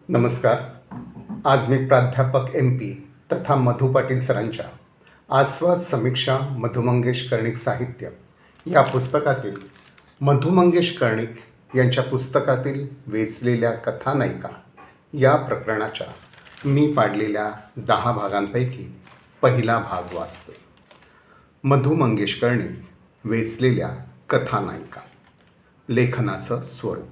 नमस्कार. आज मी प्राध्यापक MP तथा मधु पाटील सरांच्या आस्वाद समीक्षा मधु मंगेश कर्णिक साहित्य या पुस्तकातील मधु मंगेश कर्णिक यांच्या पुस्तकातील वेचलेल्या कथानायिका या प्रकरणाच्या मी पाडलेल्या 10 भागांपैकी पहिला भाग वाचतोय. मधु मंगेश कर्णिक वेचलेल्या कथानायिका. लेखनाचं स्वरूप.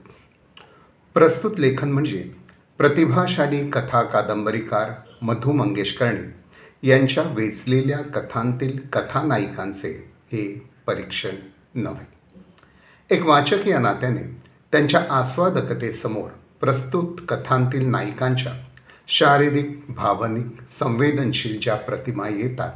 प्रस्तुत लेखन म्हणजे प्रतिभाशाली कथा कादंबरीकार मधु मंगेश कर्णिक यांच्या वेचलेल्या कथांतील कथानायिकांचे हे परीक्षण नव्हे. एक वाचक या नात्याने त्यांच्या आस्वादकतेसमोर प्रस्तुत कथांतील नायिकांच्या शारीरिक, भावनिक, संवेदनशील ज्या प्रतिमा येतात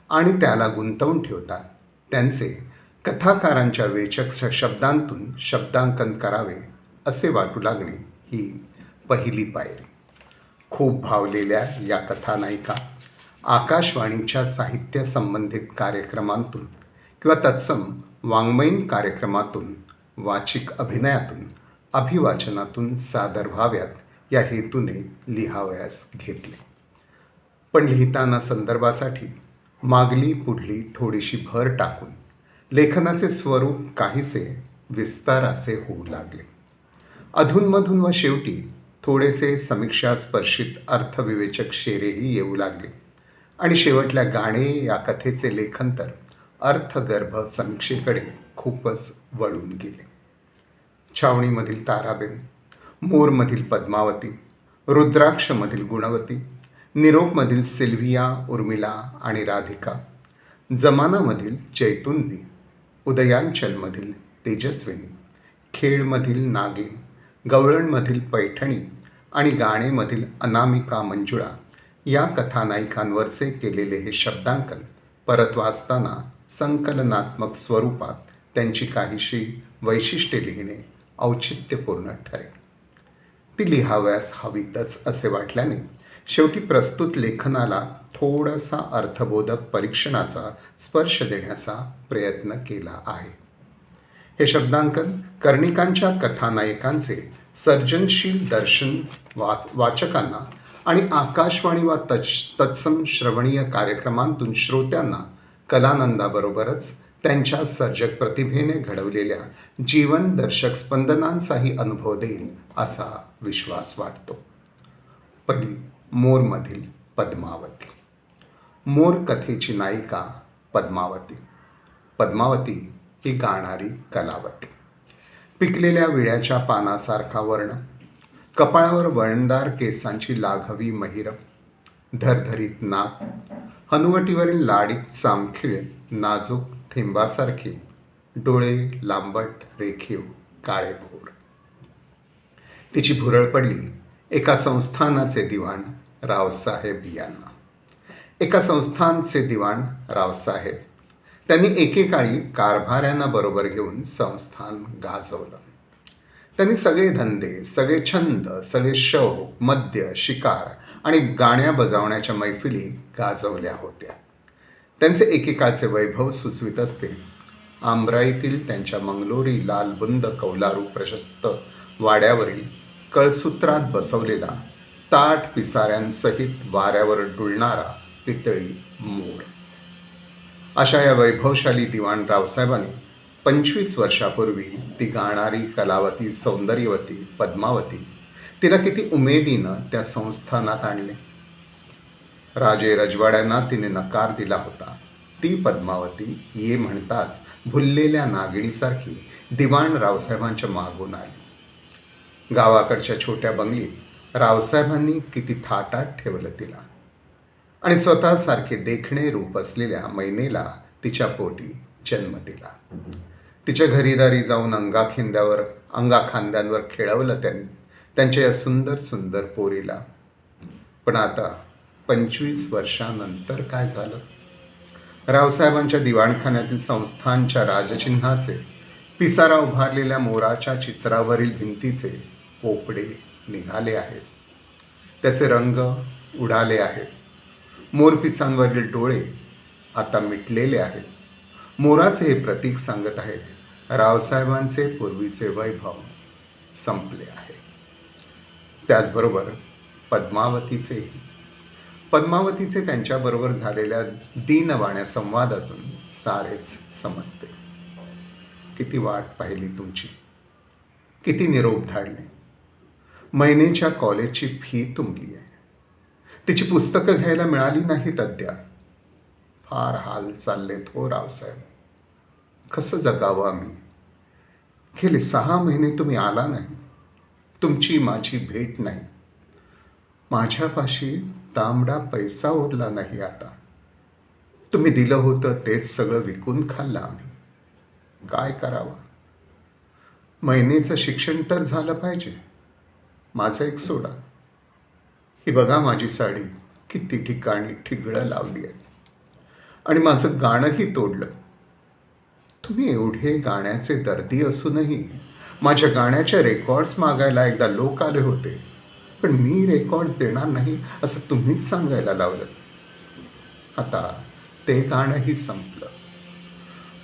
आणि त्याला गुंतवून ठेवतात, त्यांचे कथाकारांच्या वेचक शब्दांतून शब्दांकन करावे असे वाटू लागणे ही पहिली पायरी. खूप भावलेल्या या कथानायिका आकाशवाणीच्या साहित्य संबंधित कार्यक्रमांतून किंवा तत्सम वाङ्मयीन कार्यक्रमातून, वाचिक अभिनयातून, अभिवाचनातून सादर व्हाव्यात या हेतूने लिहावयास घेतले. पण लिहिताना संदर्भासाठी मागली पुढली थोडीशी भर टाकून लेखनाचे स्वरूप काहीसे विस्ताराचे होऊ लागले. अधूनमधून व शेवटी थोडेसे समीक्षास्पर्शित अर्थविवेचक शेरेही येऊ लागले आणि शेवटल्या गाणे या कथेचे लेखन तर अर्थगर्भ समीक्षेकडे खूपच वळून गेले. छावणीमधील ताराबेन, मोरमधील पद्मावती, रुद्राक्षमधील गुणवती, निरोपमधील सिल्व्हिया, उर्मिला आणि राधिका, जमानामधील चैतुंबी, उदयांचलमधील तेजस्विनी, खेळमधील नागिन, गवळणमधील पैठणी आणि गाणेमधील अनामिका मंजुळा या कथानायिकांवरचे केलेले हे शब्दांकन परत वाचताना संकलनात्मक स्वरूपात त्यांची काहीशी वैशिष्ट्ये लिहिणे औचित्यपूर्ण ठरेल. ती लिहावयास हवीतच असे वाटल्याने शेवटी प्रस्तुत लेखनाला थोडासा अर्थबोधक परीक्षणाचा स्पर्श देण्याचा प्रयत्न केला आहे. हे शब्दांकन कर्णिकांच्या कथानायकांचे सर्जनशील दर्शन वाचकांना आणि आकाशवाणी व तत्सम श्रवणीय कार्यक्रमांतून श्रोत्यांना कलानंदाबरोबरच त्यांच्या सर्जक प्रतिभेने घडवलेल्या जीवनदर्शक स्पंदनांचाही अनुभव देईल असा विश्वास वाटतो. पहिली, मोरमधील पद्मावती. मोर कथेची नायिका पद्मावती. पद्मावती ही गाणारी कलावती. पिकलेल्या विड्याच्या पानासारखा वर्ण, कपाळावर वळणदार केसांची लाघवी महिरप, धरधरीत नाक, हनुवटीवरील लाडीत चामखीळ नाजूक थेंबासारखे डोळे, लांबट, रेखीव, काळेभोर. तिची भुरळ पडली एका संस्थानाचे दिवाण रावसाहेब यांना. एका संस्थानचे दिवाण रावसाहेब, त्यांनी एकेकाळी कारभाऱ्यांना बरोबर घेऊन संस्थान गाजवलं. त्यांनी सगळे धंदे, सगळे छंद, सगळे शौक, मद्य, शिकार आणि गाण्या बजावण्याच्या मैफिली गाजवल्या होत्या. त्यांचे एकेकाळचे वैभव सुचवित असते. आंब्राईतील त्यांच्या मंगलोरी लालबुंद कौलारू प्रशस्त वाड्यावरील कळसूत्रात बसवलेला ताठ पिसाऱ्यांसहित वाऱ्यावर डुलणारा पितळी मोर. अशा या वैभवशाली दिवाण रावसाहेबांनी 25 वर्षापूर्वी ती गाणारी कलावती, सौंदर्यवती पद्मावती, तिला किती उमेदीनं त्या संस्थानात आणले. राजे रजवाड्यांना तिने नकार दिला होता. ती पद्मावती ये म्हणताच भुललेल्या नागिणीसारखी दिवाण रावसाहेबांच्या मागून आली. गावाकडच्या छोट्या बंगलीत रावसाहेबांनी किती थाटात ठेवलं तिला आणि स्वतःसारखे देखणे रूप असलेल्या मैनेला तिच्या पोटी जन्म दिला. तिच्या घरीदारी जाऊन अंगाखांद्यांवर खेळवलं त्यांनी त्यांच्या या सुंदर सुंदर पोरीला. पण आता 25 वर्षानंतर काय झालं? रावसाहेबांच्या दिवाणखान्यातील संस्थानच्या राजचिन्हाचे, पिसारा उभारलेल्या मोराच्या चित्रावरील भिंतीचे पोपडे निघाले आहेत. त्याचे रंग उडाले आहेत. मोरपिसांवरील डोळे आता मिटलेले आहेत. मोराचे हे प्रतीक सांगत आहेत रावसाहेबांचे पूर्वीचे वैभव संपले आहे. त्याचबरोबर पद्मावतीचेही. पद्मावतीचे त्यांच्याबरोबर झालेल्या दीनवाण्या संवादातून सारेच समजते. किती वाट पाहिली तुमची, किती निरोप धाडले. महिनेच्या कॉलेजची फी तुंबली आहे, तिची पुस्तकं घ्यायला मिळाली नाहीत अद्याप. फार हाल चाललेत हो रावसाहेब. कसं जगावं आम्ही. गेले 6 महिने तुम्ही आला नाही, तुमची माझी भेट नाही. माझ्यापाशी तांबडा पैसा उरला नाही आता. तुम्ही दिलं होतं तेच सगळं विकून खाल्लं आम्ही. काय करावं. महिनेचं शिक्षण तर झालं पाहिजे. माझं एक सोडा. ही बघा माझी साडी किती ठिकाणी ठिगळं लावली आहे आणि माझं गाणंही तोडलं. तुम्ही एवढे गाण्याचे दर्दी असूनही माझ्या गाण्याच्या रेकॉर्ड्स मागायला एकदा लोक आले होते, पण मी रेकॉर्ड्स देणार नाही असं तुम्हीच सांगायला लावलं. आता ते गाणंही संपलं.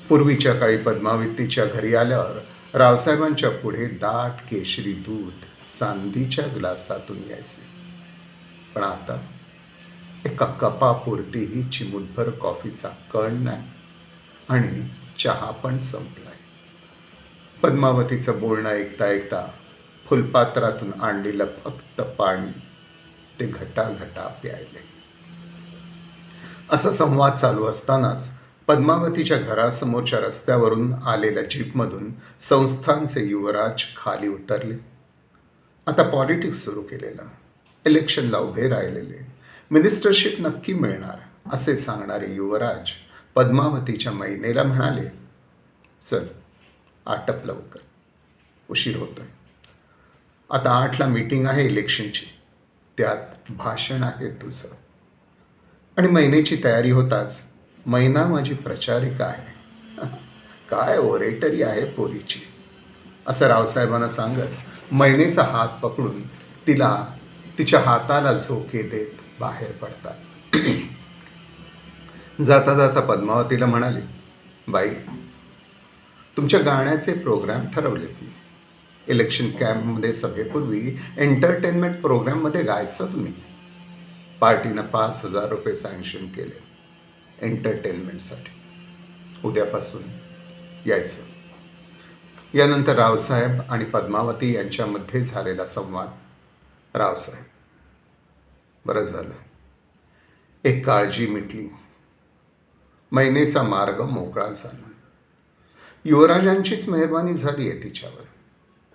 पूर्वीच्या काळी पद्मावतीच्या घरी आल्यावर रावसाहेबांच्या पुढे दाट केशरी दूध चांदीच्या ग्लासातून यायचे, पण आता एका कपापुरतीही चिमूटभर कॉफीचा कण नाही आणि चहा पण संपलाय. पद्मावतीचं बोलणं ऐकता ऐकता फुलपात्रातून आणलेलं फक्त पाणी ते घटाघटा प्यायले. असा संवाद चालू असतानाच पद्मावतीच्या घरासमोरच्या रस्त्यावरून आलेल्या जीपमधून संस्थानचे युवराज खाली उतरले. आता पॉलिटिक्स सुरू केलेलं, इलेक्शनला उभे राहिलेले, मिनिस्टरशिप नक्की मिळणार असे सांगणारे युवराज पद्मावतीच्या महिनेला म्हणाले, चल आटप लवकर, उशीर होतोय. आता 8ला मीटिंग आहे इलेक्शनची, त्यात भाषण आहे तुझं. आणि महिनेची तयारी होताच, मैना माझी प्रचारिका आहे, काय ओरेटरी आहे पोरीची, असं रावसाहेबांना सांगत महिनेचा हात पकडून तिला तिच्या हाताला झोके देत बाहेर पडतात. जाता जाता पद्मावतीला म्हणाले, बाई, तुमच्या गाण्याचे प्रोग्राम ठरवलेत मी. इलेक्शन कॅम्पमध्ये सभेपूर्वी एंटरटेनमेंट प्रोग्राममध्ये गायचं तुम्ही. पार्टीनं 5,000 रुपये सँक्शन केले एंटरटेनमेंटसाठी. उद्यापासून यायचं. यानंतर रावसाहेब आणि पद्मावती यांच्यामध्ये झालेला संवाद. रावसाहेब, बरं झालं, एक काळजी मिटली, महिनेचा मार्ग मोकळा झाला. युवराजांचीच मेहरबानी झाली आहे तिच्यावर.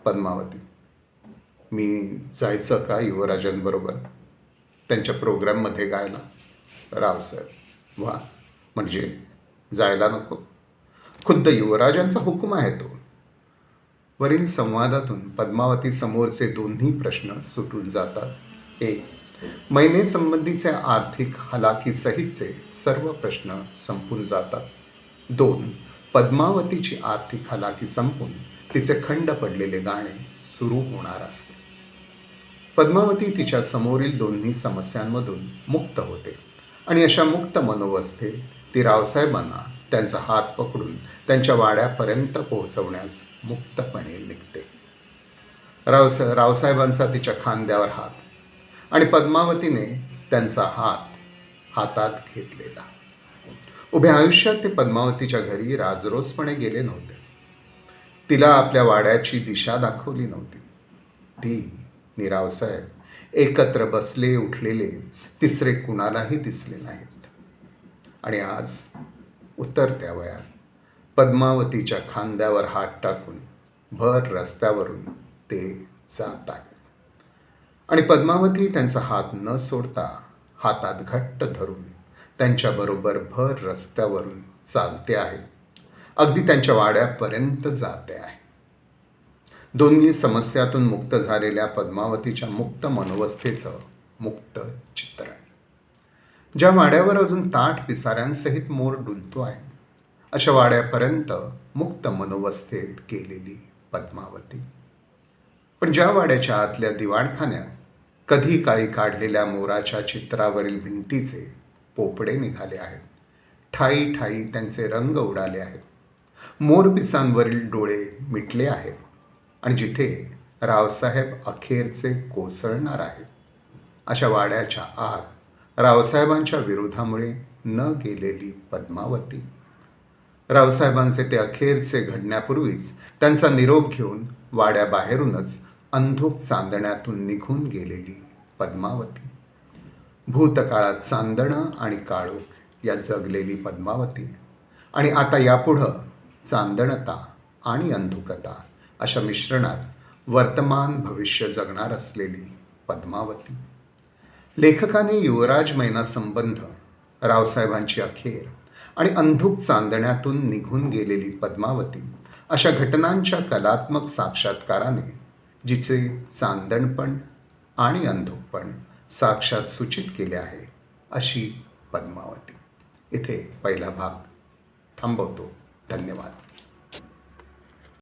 पद्मावती, मी जायचं का युवराजांबरोबर त्यांच्या प्रोग्राममध्ये गायला? रावसाहेब, वा, म्हणजे जायला नको? खुद्द युवराजांचा हुकूम आहे तो. वरील संवादातून पद्मावती समोरचे दोन्ही प्रश्न सुटून जातात. 1. महिनेसंबंधीचे आर्थिक हलाखीसहितचे सर्व प्रश्न संपून जातात. 2. पद्मावतीची आर्थिक हलाखी संपून तिचे खंड पडलेले गाणे सुरू होणार असते. पद्मावती तिच्या समोरील दोन्ही समस्यांमधून मुक्त होते आणि अशा मुक्त मनोवस्थेत ती रावसाहेबांना त्यांचा हात पकडून त्यांच्या वाड्यापर्यंत पोहोचवण्यास मुक्तपणे निघते. रावसाहेबांचा तिच्या खांद्यावर हात आणि पद्मावतीने त्यांचा हातात घेतलेला. उभ्या आयुष्यात ते पद्मावतीच्या घरी राजरोसपणे गेले नव्हते. तिला आपल्या वाड्याची दिशा दाखवली नव्हती. ती नि रावसाहेब एकत्र बसले उठलेले तिसरे कुणालाही दिसले नाहीत. आणि आज उतरत्या वयात पद्मावतीच्या खांद्यावर हात टाकून भर रस्त्यावरून ते जात आहेत. आणि पद्मावती त्यांचा हात न सोडता हातात घट्ट धरून त्यांच्याबरोबर भर रस्त्यावरून चालते आहे, अगदी त्यांच्या वाड्यापर्यंत जाते आहे. दोन्ही समस्यातून मुक्त झालेल्या पद्मावतीच्या मुक्त मनोवस्थेचं मुक्त चित्र आहे. ज्या वाड्यावर अजून ताट पिसाऱ्यांसहित मोर डुलतो आहे, अशा वाड्यापर्यंत मुक्त मनोवस्थेत गेलेली पद्मावती. पण ज्या वाड्याच्या आतल्या दिवाणखान्यात कधी काळी काढलेल्या मोराच्या चित्रावरील भिंतीचे पोपडे निघाले आहेत, ठाई ठाई त्यांचे रंग उडाले आहेत, मोरपिसांवरील डोळे मिटले आहेत आणि जिथे रावसाहेब अखेरचे कोसळणार आहे. अशा वाड्याच्या आत रावसाहेबांच्या विरोधामुळे न गेलेली पद्मावती, रावसाहेबांचे ते अखेरचे घडण्यापूर्वीच त्यांचा निरोप घेऊन वाड्याबाहेरूनच अंधुक चांदण्यातून निघून गेलेली पद्मावती, भूतकाळात चांदणं आणि काळोख या जगलेली पद्मावती, आणि आता यापुढं चांदणता आणि अंधुकता अशा मिश्रणात वर्तमान भविष्य जगणार असलेली पद्मावती. लेखकाने युवराज मैना संबंध, रावसाहेबांची अखेर आणि अंधुक चांदण्यातून निघून गेलेली पद्मावती अशा घटनांच्या कलात्मक साक्षात्काराने जिचे चांदणपण आणि अंधुकपण साक्षात सूचित केले आहे अशी पद्मावती. इथे पहिला भाग थांबवतो. धन्यवाद.